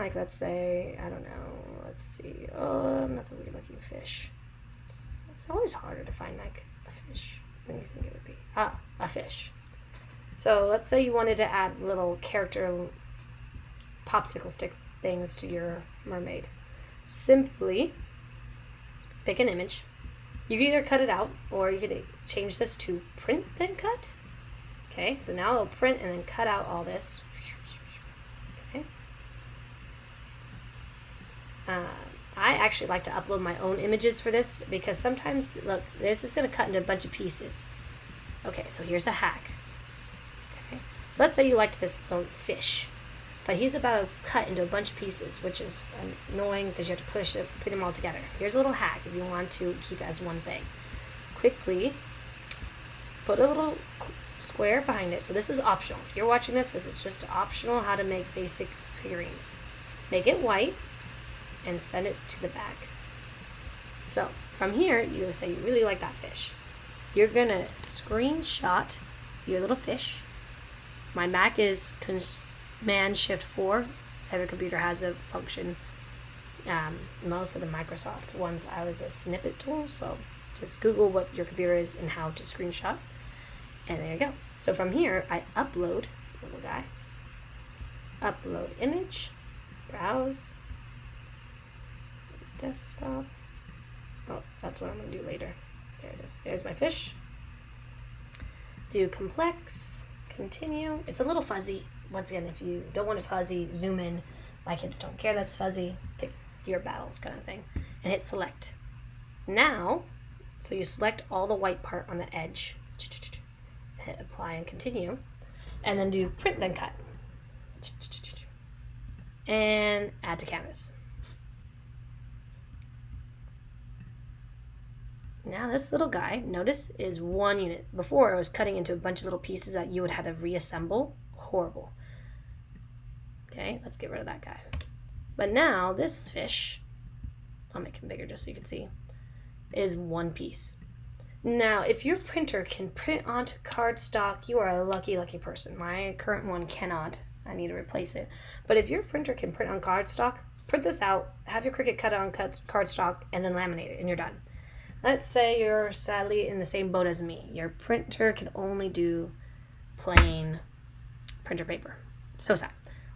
like, let's say, I don't know, let's see, that's a weird looking fish. It's always harder to find like a fish than you think it would be. A fish. So let's say you wanted to add little character popsicle stick things to your mermaid. Simply pick an image. You can either cut it out, or you can change this to print then cut. Okay, so now it'll print and then cut out all this. Okay. I actually like to upload my own images for this, because sometimes, look, this is going to cut into a bunch of pieces. Okay, so here's a hack. Okay, so let's say you liked this little fish, but he's about to cut into a bunch of pieces, which is annoying because you have to put them all together. Here's a little hack if you want to keep it as one thing. Quickly put a little square behind it. So this is optional. If you're watching this, this is just optional how to make basic figurines. Make it white and send it to the back. So from here, you say you really like that fish. You're going to screenshot your little fish. My Mac is Command-Shift-4. Every computer has a function. Most of the Microsoft ones, I was a snippet tool. So just Google what your computer is and how to screenshot. And there you go. So from here, I upload the little guy. Upload image. Browse. Desktop. Oh, that's what I'm going to do later. There it is. There's my fish. Do complex. Continue. It's a little fuzzy. Once again, if you don't want it fuzzy, zoom in. My kids don't care that's fuzzy. Pick your battles kind of thing. And hit select. Now, so you select all the white part on the edge. Hit apply and continue. And then do print then cut. And add to canvas. Now this little guy, notice, is one unit. Before, I was cutting into a bunch of little pieces that you would have to reassemble. Horrible. Okay, let's get rid of that guy. But now this fish, I'll make him bigger just so you can see, is one piece. Now, if your printer can print onto cardstock, you are a lucky, lucky person. My current one cannot. I need to replace it. But if your printer can print on cardstock, print this out, have your Cricut cut it on cardstock, and then laminate it, and you're done. Let's say you're sadly in the same boat as me. Your printer can only do plain printer paper. So sad.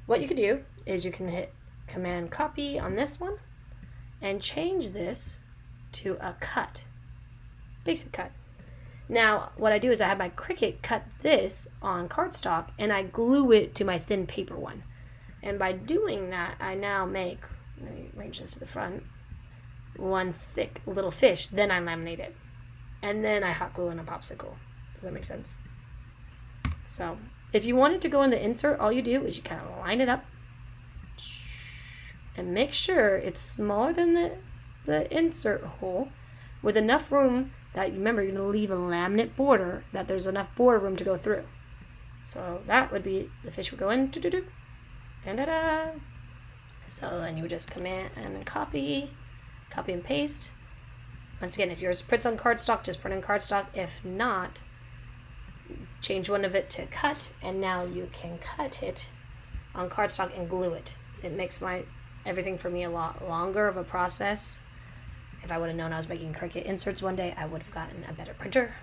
What you can do is you can hit Command Copy on this one and change this to a cut. Basic cut. Now, what I do is I have my Cricut cut this on cardstock and I glue it to my thin paper one. And by doing that, I now make, let me arrange this to the front, one thick little fish, then I laminate it. And then I hot glue in a popsicle. Does that make sense? So, if you want it to go in the insert, all you do is you kind of line it up and make sure it's smaller than the insert hole with enough room that, remember, you're going to leave a laminate border, that there's enough border room to go through. So that would be, the fish would go in, da-da-da. So then you would just command and then copy and paste. Once again, if yours prints on cardstock, just print on cardstock. If not, change one of it to cut, and now you can cut it on cardstock and glue it. It makes everything for me a lot longer of a process. If I would have known I was making Cricut inserts one day, I would have gotten a better printer.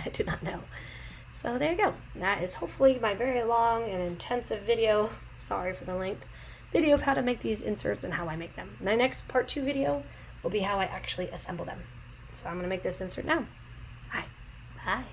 I did not know. So there you go. That is hopefully my very long and intensive video, sorry for the length, video of how to make these inserts and how I make them. My next part 2 video will be how I actually assemble them. So I'm going to make this insert now. All right. Bye.